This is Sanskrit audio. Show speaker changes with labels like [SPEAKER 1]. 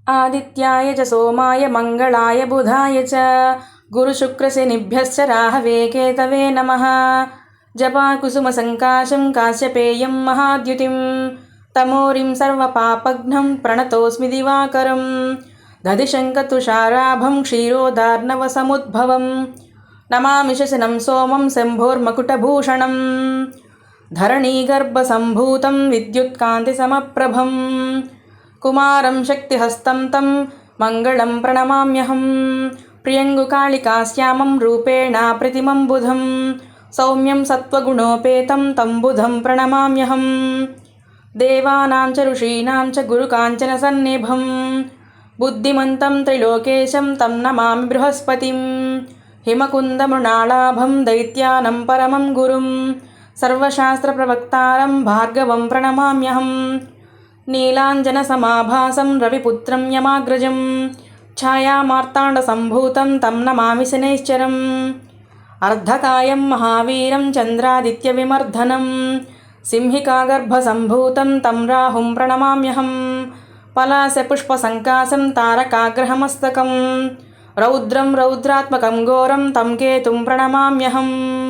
[SPEAKER 1] आदित्याय च सोमाय मंगलाय बुधाय च गुरुशुक्रशनिभ्यश्च राहवे केतवे नमः। जपाकुसुमसङ्काशं काश्यपेयं महाद्युतिं तमोरिं सर्वपापघ्नं प्रणतोऽस्मि दिवाकरं। दधिशङ्खतुषाराभं क्षीरोदार्णवसमुद्भवं नमामि शशनं सोमं शम्भोर्मकुटभूषणं। धरणीगर्भसम्भूतं विद्युत्कान्तिसमप्रभं कुमारं शक्तिहस्तं तं मङ्गलं प्रणमाम्यहं। प्रियङ्गुकाళिकाश्यामं रूपेण प्रतिमं बुधं सौम्यं सत्त्वगुणोपेतं तं बुधं प्रणमाम्यहं। देवानां च ऋषीणां च गुरुकाञ्चनसन्निभं बुद्धिमन्तं त्रिलोकेशं तं नमामि बृहस्पतिं। हिमकुन्दमृणालाभं दैत्यानं परमं गुरुं सर्वशास्त्रप्रवक्तारं भार्गवं प्रणमाम्यहं। नीलाञ्जनसमाभासं रविपुत्रं यमाग्रजं छायामार्ताण्डसम्भूतं तं नमामि शनैश्चरम्। अर्धकायं महावीरं चन्द्रादित्यविमर्दनं सिंहिकागर्भसम्भूतं तं राहुं प्रणमाम्यहं। पलाशपुष्पसङ्काशं तारकाग्रहमस्तकं रौद्रं रौद्रात्मकं घोरं तं केतुं प्रणमाम्यहम्।